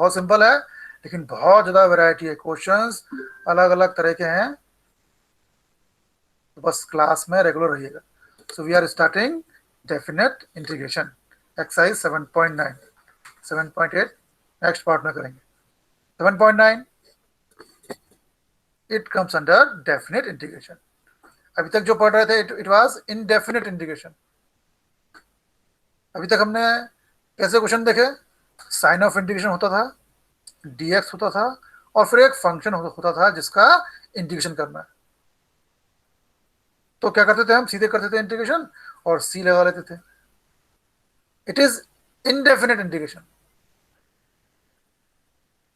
बहुत सिंपल है, लेकिन बहुत ज्यादा वैरायटी है, क्वेश्चंस अलग अलग तरह के हैं, तो बस क्लास में रेगुलर रहिएगा। So we are starting definite integration exercise 7.9, 7.8 next part में करेंगे। 7.9 it comes under definite integration. अभी तक जो पढ़ रहे थे इट वाज इनडेफिनेट इंटीग्रेशन। अभी तक हमने कैसे क्वेश्चन देखे, साइन ऑफ इंटीग्रेशन होता था, dx होता था, और फिर एक फंक्शन होता था जिसका इंटीग्रेशन करना है। तो क्या करते थे हम, सीधे करते थे इंटीग्रेशन और c लगा लेते थे। It is indefinite integration.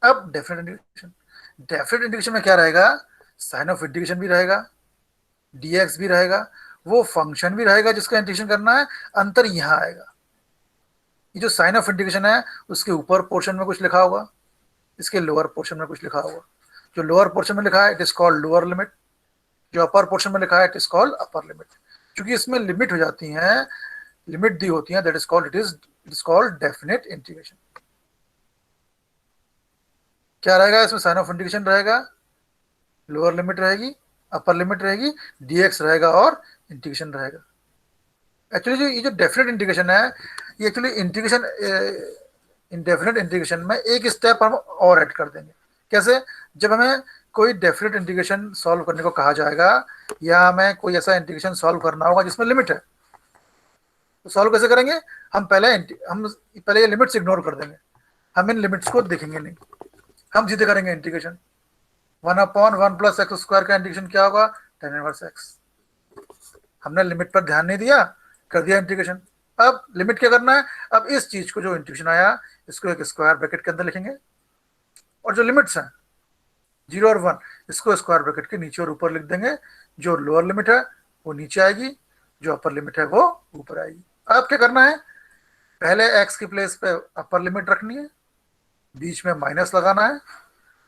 अब डेफिनेट इंटीग्रेशन, डेफिनेट इंटीग्रेशन में क्या रहेगा, साइन ऑफ इंटीग्रेशन भी रहेगा, dx भी रहेगा, वो फंक्शन भी रहेगा जिसका इंटीग्रेशन करना है। अंतर यहां आएगा, ये जो साइन ऑफ इंटीग्रेशन है उसके ऊपर पोर्शन में कुछ लिखा होगा, इसके लोअर पोर्शन में कुछ लिखा होगा। जो लोअर पोर्शन में लिखा है it is called lower limit, जो अपर पोर्शन में लिखा है it is called upper limit. क्योंकि इसमें लिमिट हो जाती है, लिमिट दी होती है, that is called it is called definite integration. क्या रहेगा इसमें, साइन ऑफ इंटीग्रेशन रहेगा, लोअर लिमिट रहेगी, अपर लिमिट रहेगी, dx रहेगा और इंटीग्रेशन रहेगा। एक्चुअली जो ये जो डेफिनेट इंटीग्रेशन है, ये एक्चुअली इंटीग्रेशन इनडेफिनेट इंटीग्रेशन में एक स्टेप हम और ऐड कर देंगे। कैसे, जब हमें कोई डेफिनेट इंटीग्रेशन सॉल्व करने को कहा जाएगा या हमें कोई ऐसा इंटीग्रेशन सॉल्व करना होगा जिसमें लिमिट है, तो सॉल्व कैसे करेंगे, हम पहले ये लिमिट्स इग्नोर कर देंगे, हम इन लिमिट्स को देखेंगे नहीं, हम सीधे करेंगे इंटीग्रेशन। 1/1 प्लस एक्स स्क्वायर का इंटीग्रेशन क्या होगा, tan इनवर्स एक्स। हमने लिमिट पर ध्यान नहीं दिया, कर दिया इंटीग्रेशन। अब लिमिट क्या करना है, अब इस चीज को जो इंटीग्रेशन आया इसको एक स्क्वायर ब्रैकेट के अंदर लिखेंगे, और जो लिमिट्स हैं 0 और 1 इसको स्क्वायर ब्रैकेट के नीचे और ऊपर लिख देंगे। जो लोअर लिमिट है वो नीचे आएगी, जो अपर लिमिट है वो ऊपर आएगी। अब क्या करना है, पहले एक्स की प्लेस पे अपर लिमिट रखनी है, बीच में माइनस लगाना है,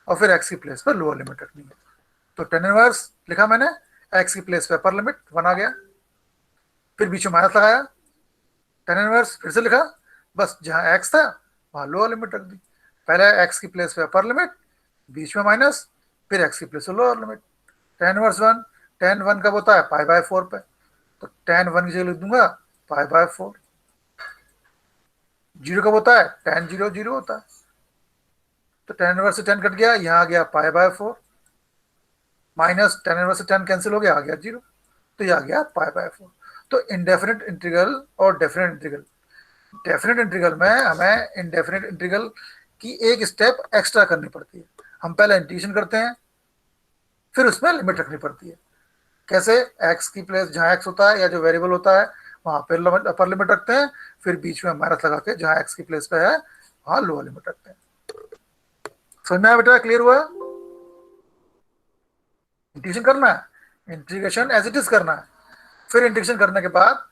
और फिर एक्स की प्लेस पे लोअर लिमिट रखनी है। तो tan इनवर्स लिखा मैंने, एक्स की प्लेस पे अपर लिमिट 1 आ गया, फिर बीच में माइनस लगाया, tan इनवर्स फिर से लिखा, बस जहां एक्स था वहां लोअर लिमिट रख दी। पहले एक्स की प्लेस पे अपर लिमिट, बीच में माइनस, फिर एक्स की प्लेस पे lower limit. tan inverse 1, tan 1 कब होता है, π/4 पे, तो tan 1 की जगह लिख दूंगा π/4। 0 कब होता है, tan 0 0 होता है, तो tan इनवर्स से 10 कट गया, यहाँ आ गया π/4, माइनस tan इनवर्स से 10 कैंसिल हो गया, आ गया 0, तो ये आ गया π/4। तो इंडेफिनेट इंटीग्रल और डेफिनेट इंटीग्रल, डेफिनेट इंटीग्रल में हमें इनडेफिनेट इंटीग्रल की एक स्टेप एक्स्ट्रा करनी पड़ती है। हम पहले इंटीग्रेशन करते हैं, फिर उसमें लिमिट रखनी पड़ती है। कैसे, एक्स की प्लेस जहां एक्स होता है या जो वेरिएबल होता है वहां पर अपर लिमिट रखते हैं, फिर बीच में माइनस लगा के जहां एक्स की प्लेस पे है वहां लोअर लिमिट रखते हैं। समझ में आया बेटा, क्लियर हुआ। इंटीग्रेशन करना है, इंटीग्रेशन एज इट इज करना है, फिर इंटीग्रेशन करने के बाद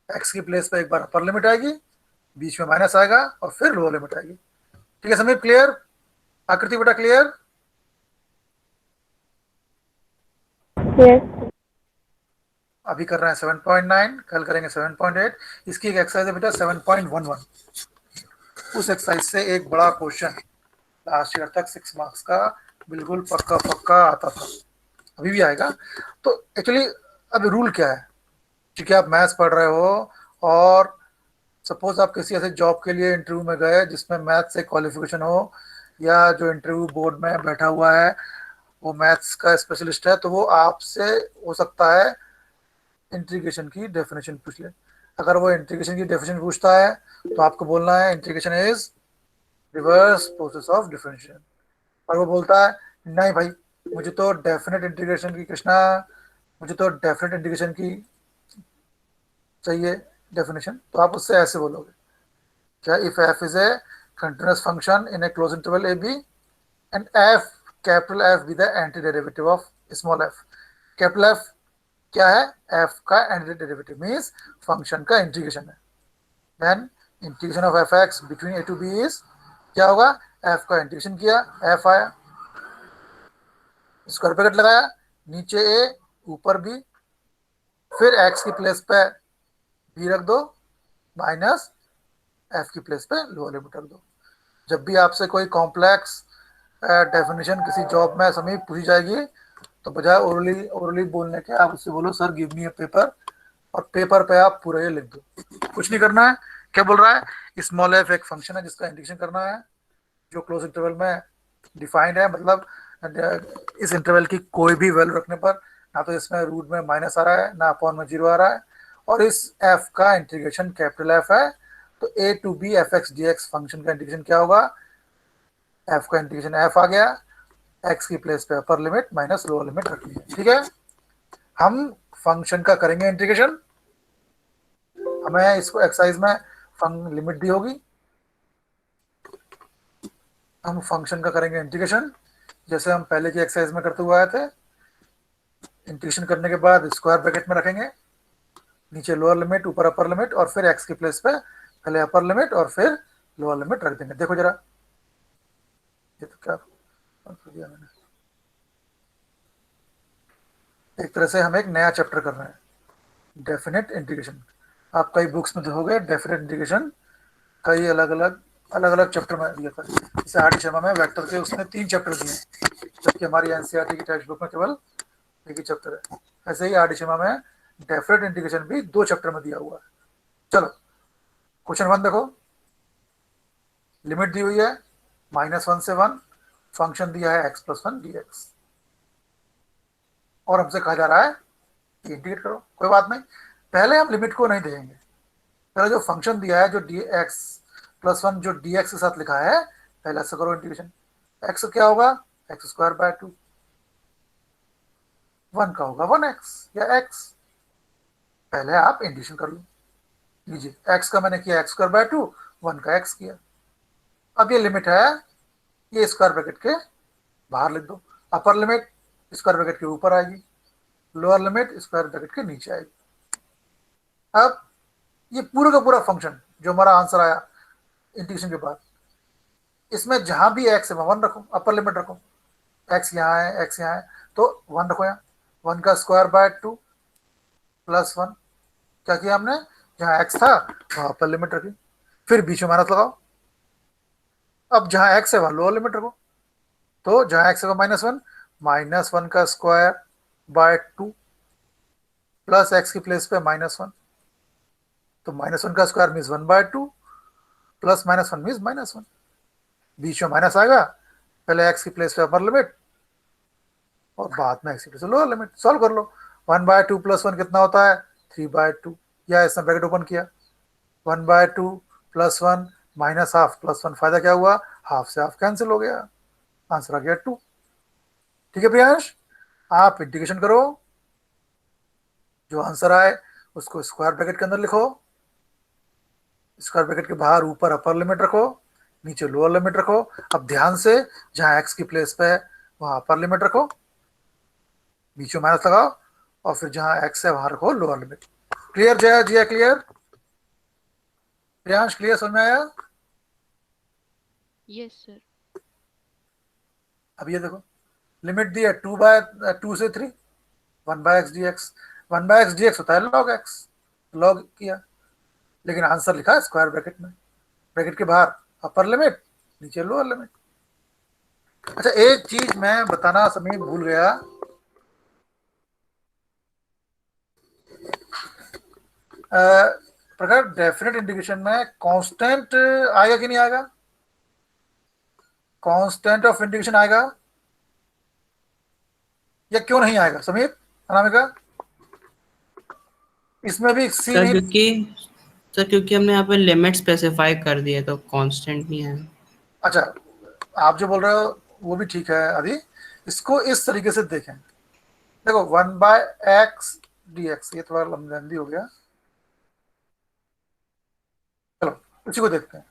एक्स की प्लेस पे एक बार अपर लिमिट आएगी, बीच में माइनस आएगा और फिर लोअर लिमिट आएगी। ठीक है समीप, क्लियर, आकृति बेटा क्लियर। यस। अभी कर रहे हैं 7.9, कल करेंगे 7.8। इसकी एक एक्सरसाइज है बेटा 7.11, उस एक्सरसाइज से एक बड़ा क्वेश्चन लास्ट ईयर तक 6 मार्क्स का बिल्कुल पक्का पक्का आता था, अभी भी आएगा। तो एक्चुअली अब रूल क्या है, क्योंकि आप मैथ्स पढ़ रहे हो और सपोज आप किसी ऐसे जॉब के लिए इंटरव्यू में गए जिसमें मैथ्स से क्वालिफिकेशन हो, या जो इंटरव्यू बोर्ड में बैठा हुआ है वो मैथ्स का स्पेशलिस्ट है, तो वो आपसे हो सकता है इंटीग्रेशन की डेफिनेशन पूछ ले। अगर वो इंटीग्रेशन की डेफिनेशन पूछता है तो आपको बोलना है integration is reverse process of differentiation. और वो बोलता है नहीं भाई, मुझे तो डेफिनेट इंटीग्रेशन की कृष्णा, मुझे तो डेफिनेट इंटीग्रेशन की चाहिए डेफिनेशन, तो आप उससे ऐसे बोलोगे क्या, if F is a continuous function in a close interval A B and F, capital F be the anti derivative of small F. Capital F क्या है, एफ का एंटी डेरिवेटिव मीन्स फंक्शन का इंटीग्रेशन है। Then integration of F X between A to B is क्या होगा, F का integration किया, F आया, स्क्वायर ब्रैकेट लगाया, नीचे ए ऊपर बी, फिर एक्स की प्लेस पे बी रख दो, माइनस एफ की प्लेस पे लोअर लिमिट रख दो। जब भी आपसे कोई कॉम्प्लेक्स डेफिनेशन किसी जॉब में समीप पूछी जाएगी तो बजाय ओरली ओरली बोलने के आप उससे बोलो sir give me a paper, और पेपर पे आप पूरा ये लिख दो, कुछ नहीं करना है। क्या बोल रहा है, स्मॉल एफ एक फंक्शन है जिसका इंटीग्रेशन करना है, जो क्लोज इंटरवल में डिफाइंड है, मतलब इस इंटरवल की कोई भी वैल्यू रखने पर ना तो इसमें रूट में माइनस आ रहा है ना अपॉन में जीरो आ रहा है, और इस एफ का इंटीग्रेशन कैपिटल एफ है। तो A to B F X D X function का इंटीग्रेशन क्या होगा, एफ का इंटीग्रेशन एफ आ गया, एक्स की प्लेस पे upper limit minus lower limit रखनी है, ठीक है। हम फंक्शन का करेंगे इंटीग्रेशन, हमें इसको एक्सरसाइज में लिमिट दी होगी, हम फंक्शन का करेंगे इंटीग्रेशन जैसे हम पहले की एक्सरसाइज में करते हुए आए थे। इंटीग्रेशन करने के बाद स्क्वायर ब्रैकेट में रखेंगे, नीचे लोअर लिमिट ऊपर अपर लिमिट, और फिर एक्स की प्लेस पे पहले अपर लिमिट और फिर लोअर लिमिट रख देंगे। देखो जरा, ये तो क्या कर दिया मैंने, एक तरह से हम एक नया चैप्टर कर रहे हैं, डेफिनेट इंटीग्रेशन। आप कई बुक्स में देखोगे डेफिनेट इंटीग्रेशन कई अलग अलग चैप्टर में दिया था। जैसे आर डी शर्मा में वेक्टर के उसने 3 चैप्टर दिए, जबकि हमारी एनसीईआरटी की टेक्स्ट बुक में केवल एक ही चैप्टर है। ऐसे ही आर डी शर्मा में डेफिनेट इंटीग्रेशन भी 2 चैप्टर में दिया हुआ है। चलो क्वेश्चन 1 देखो, लिमिट दी हुई है -1 से 1, फंक्शन दिया है x + 1 dx, और हमसे कहा जा रहा है कि इंटीग्रेट करो। कोई बात नहीं, पहले हम लिमिट को नहीं देंगे, पहले जो फंक्शन दिया है जो dx + 1 जो dx के साथ लिखा है पहले से करो इंटीग्रेशन। x क्या होगा, x² 2, 1 का होगा 1x या x, पहले आप इंटीग्रेशन कर लो। लीजिए x का मैंने किया x²2, 1 का x किया। अब ये लिमिट है, ये स्क्वायर ब्रैकेट के बाहर लिख दो, अपर लिमिट स्क्वायर ब्रैकेट के ऊपर आएगी, लोअर लिमिट स्क्वायर ब्रैकेट के नीचे आएगी। अब ये पूरा का पूरा फंक्शन जो हमारा आंसर आया इंटीग्रेशन के बाद, इसमें जहां भी x है वहां 1 रखो, अपर लिमिट रखो, x यहाँ है x यहाँ है तो 1 रखो, यहाँ 1 का स्क्वायर बाय 2 + 1, क्या किया हमने, जहां x था वहां अपर लिमिट रखी, फिर बीच में माइनस लगाओ। अब जहां x है वहां लोअर लिमिट रखो, तो जहां x है -1, -1 का स्क्वायर बाय 2 प्लस x की प्लेस पे -1, तो -1 का स्क्वायर मीन्स 1/2 प्लस -1 मीन्स -1, बीच में माइनस आएगा, पहले x की प्लेस पे अपर लिमिट और बाद में x की प्लेस पे लोअर लिमिट। सॉल्व कर लो, 1/2 + 1 कितना होता है 3/2, या इसने ब्रैकेट ओपन किया, 1/2 + 1 -½ + 1, फायदा क्या हुआ, हाफ से हाफ कैंसिल हो गया, आंसर आ गया 2। ठीक है प्रियांश, आप इंटीग्रेशन करो, जो आंसर आए उसको स्क्वायर ब्रैकेट के अंदर लिखो, स्क्वायर ब्रैकेट के बाहर ऊपर अपर लिमिट रखो, नीचे लोअर लिमिट रखो। अब ध्यान से जहां x की प्लेस पे है वहां अपर लिमिट रखो, बीच में माइनस लगाओ, और फिर जहां x है वहां रखो लोअर लिमिट। क्लियर जया जिया, क्लियर प्रियांश, क्लियर समझ में आया। Yes sir. अब ये देखो, लिमिट दी है 2 से 3, 1/x dx, 1/x dx होता है log x, log किया, लेकिन आंसर लिखा है स्क्वायर ब्रैकेट में, ब्रैकेट के बाहर अपर लिमिट नीचे लोअर लिमिट। अच्छा एक चीज मैं बताना समय भूल गया, प्रकार डेफिनेट इंटीग्रेशन में कांस्टेंट आएगा कि नहीं आएगा, कांस्टेंट ऑफ इंटीग्रेशन आएगा या क्यों नहीं आएगा समीर, अनामिका, इसमें भी सी सर नहीं। क्योंकि हमने यहाँ पे लिमिट स्पेसिफाई कर दी है तो कांस्टेंट नहीं है। अच्छा आप जो बोल रहे हो वो भी ठीक है, अभी इसको इस तरीके से देखें, देखो 1/x dx, ये थोड़ा लंबी हो गया, चलो उसी को देखते हैं।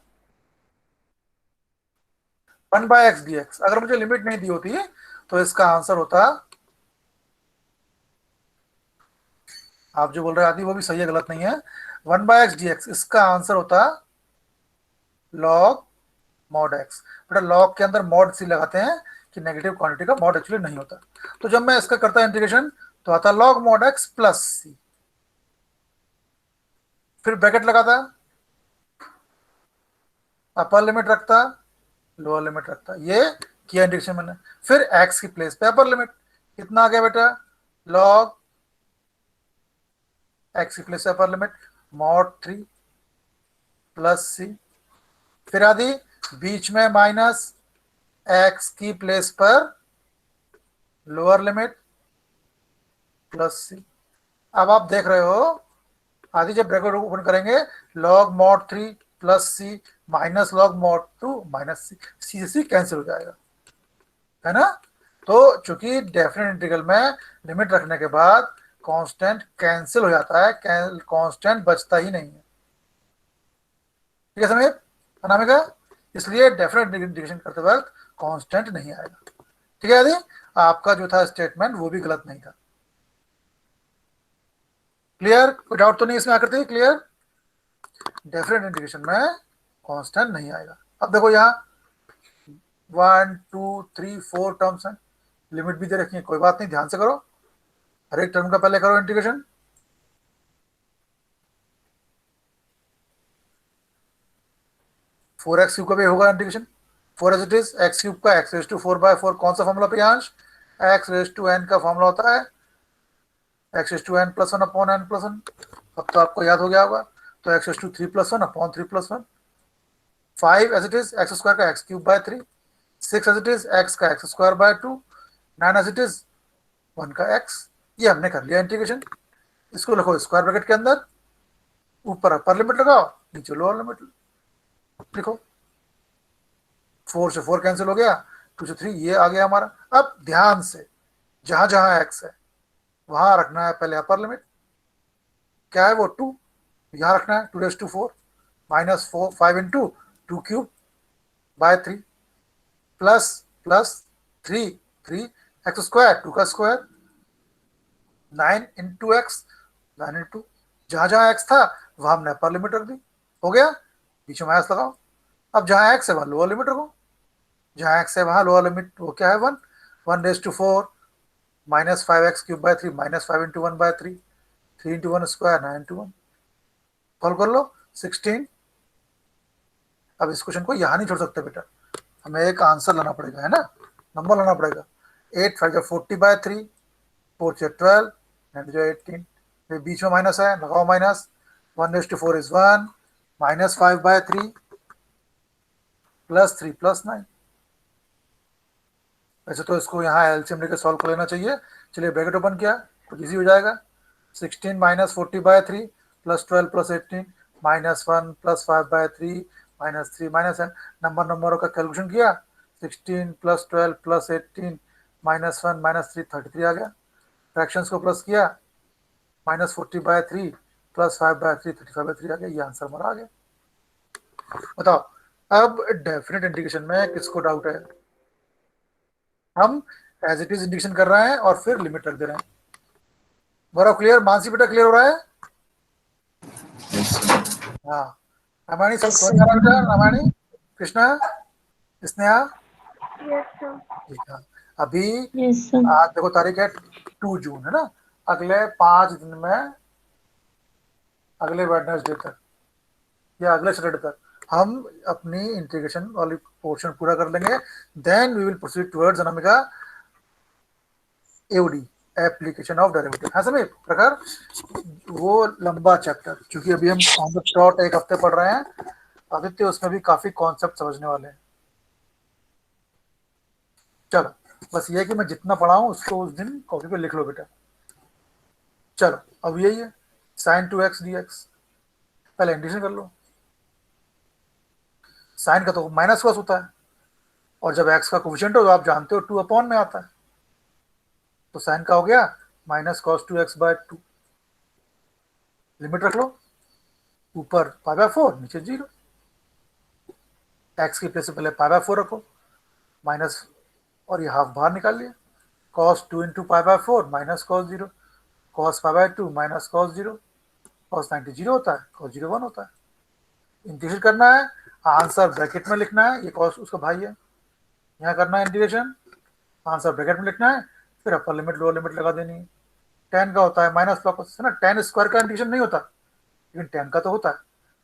1/x dx अगर मुझे लिमिट नहीं दी होती तो इसका आंसर होता, आप जो बोल रहे हैं आदि वो भी सही है, गलत नहीं है, 1/x dx इसका आंसर होता लॉग मॉड एक्स। बेटा लॉग के अंदर मॉड सी लगाते हैं कि नेगेटिव क्वांटिटी का मॉड एक्चुअली नहीं होता, तो जब मैं इसका करता इंटीग्रेशन तो आता लॉग मॉड एक्स प्लस सी, फिर ब्रैकेट लगाता, अपर लिमिट रखता, लोअर लिमिट रखता है। ये किया इंटीग्रेशन मैंने। फिर एक्स की प्लेस पे अपर लिमिट कितना आ गया बेटा, लॉग एक्स की प्लेस पे अपर लिमिट मॉड 3 प्लस सी, फिर आदि बीच में माइनस एक्स की प्लेस पर लोअर लिमिट प्लस सी। अब आप देख रहे हो आदि जब ब्रैकेट ओपन करेंगे लॉग मॉड 3 प्लस सी माइनस लॉग मॉड 2 माइनस सी, सी से सी कैंसिल हो जाएगा, है ना। तो चूंकि डेफिनेट इंटीग्रल में लिमिट रखने के बाद कांस्टेंट कैंसिल हो जाता है, कांस्टेंट बचता ही नहीं है। ठीक है समीप, अनामिका, इसलिए डेफिनेट इंटीग्रेशन करते वक्त कांस्टेंट नहीं आएगा। ठीक है यदि आपका जो था स्टेटमेंट वो भी गलत नहीं था। क्लियर, कोई डाउट तो नहीं इसमें आकर के, क्लियर। डेफिनेट इंटीग्रेशन में कांस्टेंट नहीं आएगा। अब देखो यहाँ 1 2 3 4 टर्म्स हैं, लिमिट भी दे रखी है, कोई बात नहीं, ध्यान से करो, हर एक टर्म का पहले करो इंटीग्रेशन। फोर एक्स क्यूब का भी होगा integration, 4 as it is, X cube का एक्स रेज टू 4/4 कौन सा फॉर्मूला पे अंश, एक्स रेज टू एन का फॉर्मूला होता है X raise to N plus 1 upon N plus 1। अब तो आपको याद हो गया होगा, तो X raise to 3 plus 1 upon 3 plus 1। 5 as it is X square का X cube by 3, 6 as it is X का X square by 2, 9 as it is 1 का एक्स। ये हमने कर लिया इंटीग्रेशन। इसको लिखो स्क्वायर ब्रैकेट के अंदर, ऊपर अपर लिमिट लगाओ, नीचे लोअर लिमिट लिखो। 4 से 4 कैंसिल हो गया, 2 से 3 ये आ गया हमारा। अब ध्यान से जहां जहां एक्स है वहां रखना है पहले अपर लिमिट, क्या है वो 2, यहां रखना है 2⁴ minus 4 5 into 2 cube by 3 plus plus 3 3 x square 2 का स्क्वायर 9 इंटू एक्स 9 इंटू, जहां जहां एक्स था वहां हमने अपर लिमिट रख दी, हो गया। बीच में माइनस लगाओ। अब जहां एक्स है वहां लोअर लिमिट रखो, जहां एक्स है वहां लोअर लिमिट वो क्या है 1, 1⁴ minus 5x cube by 3 minus 5 into 1 by 3, 3 into 1 square 9 into 1, solve कर लो 16। अब इस क्वेश्चन को यहाँ नहीं छोड़ सकते बेटा, हमें एक आंसर लाना पड़ेगा, है ना, नंबर लाना पड़ेगा। 8 5 40 बाय 3, 4 से 12 9 जो 18, फिर बीच में माइनस है लगाओ minus, 1⁴ is 1 minus 5 by 3 plus 3 plus 9। वैसे तो इसको यहाँ एलसीएम लेकर सॉल्व कर लेना चाहिए। चलिए ब्रैकेट ओपन किया, कुछ इजी हो जाएगा। 16 minus 40 by 3 plus 12 plus 18 minus 1 plus 5 by 3 minus 3 minus N, नंबरों का कैलकुलेशन किया, 16 प्लस 12 प्लस 18 माइनस 1 माइनस 3 33 आ गया। फ्रैक्शंस को प्लस किया, minus 40 by 3 plus 5 by 3 35 by 3 आ गया, ये आंसर हमारा आ गया। बताओ अब डेफिनेट इंटीग्रेशन में किसको डाउट है, हम एज इट इज इंडिकेशन कर रहे हैं और फिर लिमिट रख दे रहे हैं। बड़ा क्लियर, मानसी बेटा क्लियर हो रहा है। हाँ रामायणी सब समझ आ रहा है बेटा, रामायणी कृष्णा स्नेहा, ठीक है। अभी आज देखो तारीख है 2 जून, है ना, अगले 5 दिन में, अगले वेडनेसडे तक या अगले सैटरडे तक हम अपनी इंटीग्रेशन वाली पोर्शन पूरा कर लेंगे, then we will proceed towards Anamika AOD application of derivative. हाँ सभी प्रकार वो लंबा चैप्टर, क्योंकि अभी हम ऑन द स्पॉट एक हफ्ते पढ़ रहे हैं आदित्य, उसमें भी काफी कॉन्सेप्ट समझने वाले हैं। चलो बस ये कि मैं जितना पढ़ाऊं उसको उस दिन कॉपी पे लिख लो बेटा। चलो अब यही है sin 2x dx, पहले इंटीग्रेशन कर लो। साइन का तो माइनस कॉस होता है, और जब x का कोफिशिएंट हो तो आप जानते हो 2 अपॉन में आता है, तो साइन का हो गया minus cos 2x bye 2। Limit रख लो, ऊपर π/4 नीचे 0, एक्स की प्लेस से पहले π/4 रखो माइनस, और ये हाफ बाहर निकाल लिया, cos 2 into π/4 minus cos 0, cos π/2 minus cos 0, cos 90 0 होता है, cos 0 1 होता है। इंटीग्रेशन करना है, आंसर ब्रैकेट में लिखना है, ये cos उसका भाई है, यहाँ करना है इंटीग्रेशन, आंसर ब्रैकेट में लिखना है, फिर अपर लिमिट लोअर लिमिट लगा देनी है। tan का होता है माइनस लॉग कॉस, है ना, tan स्क्वायर का इंटीग्रेशन नहीं होता, लेकिन tan का तो होता है,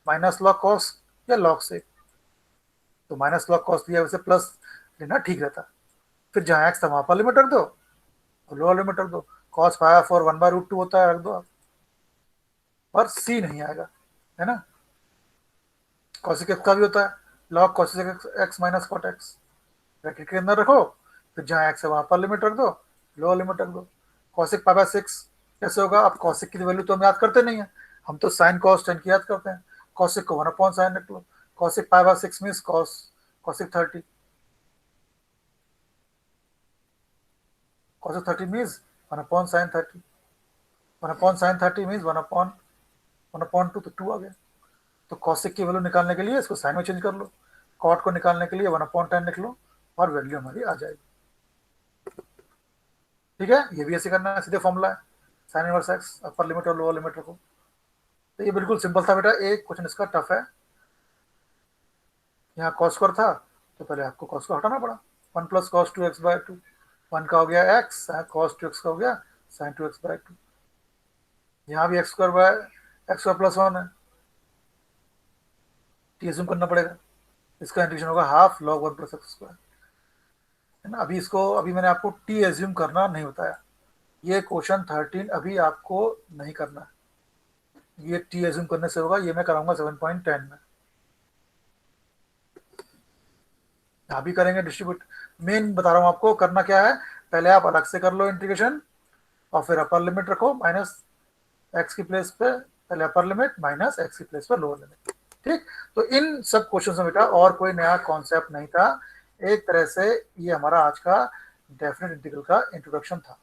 माइनस लॉग कॉस या लॉग से। तो माइनस लॉग कॉस लिया वैसे प्लस लेना ठीक रहता। फिर जहाँ एक्स था वहां पर लिमिट रख दो और लोअर लिमिट रख दो, कॉस पाया फॉर 1/√2 होता है, रख दो आप, और सी नहीं आएगा, है ना। कॉसिक एक्स का भी होता है log cosec X minus cot X, bracket के अंदर रखो, फिर जहाँ एक्स है वहां पर लिमिट रख दो, लोअर लिमिट रख दो। कॉसिक पाई बाय 6 कैसे होगा, अब कॉसिक की वैल्यू तो हम याद करते नहीं है, हम तो साइन कॉस टेन की याद करते हैं। कॉसिक को 1/sin रख लो, cosec pi by 6 means cos cosec 30, cos of 30 means 1/sin 30, 1/sin 30 means 1/2, तो 2 आ गया। तो कॉसिक की वैल्यू निकालने के लिए इसको साइन में चेंज कर लो, कॉट को निकालने के लिए 1/10 लिख लो और वैल्यू हमारी आ जाएगी। ठीक है, ये भी ऐसे करना है, सीधे फॉर्मूला है, sine inverse x, upper limit और लोअर लिमिट रखो। तो ये बिल्कुल सिंपल था बेटा, एक क्वेश्चन इसका टफ है। यहाँ कॉस स्क्वायर था तो पहले आपको कॉस को हटाना पड़ा, 1 + cos 2x/2, 1 का हो गया एक्स, cos 2x का हो गया sin 2x/2। यहाँ भी x² + 1 है, टी एज्यूम करना पड़ेगा, इसका इंटीग्रेशन होगा हाफ log 1 + x², है ना। अभी मैंने आपको टी एज्यूम करना नहीं बताया, ये क्वेश्चन 13 अभी आपको नहीं करना है, ये टी एज्यूम करने से होगा, ये मैं कराऊंगा 7.10 में। यहाँ भी करेंगे डिस्ट्रीब्यूट, मेन बता रहा हूँ आपको करना क्या है, पहले आप अलग से कर लो इंटीग्रेशन और फिर अपर लिमिट रखो माइनस एक्स की प्लेस पे, पहले अपर लिमिट माइनस एक्स की प्लेस पर लोअर लिमिट। ठीक, तो इन सब क्वेश्चन में बेटा और कोई नया कॉन्सेप्ट नहीं था, एक तरह से ये हमारा आज का डेफिनेट इंटीग्रल का इंट्रोडक्शन था।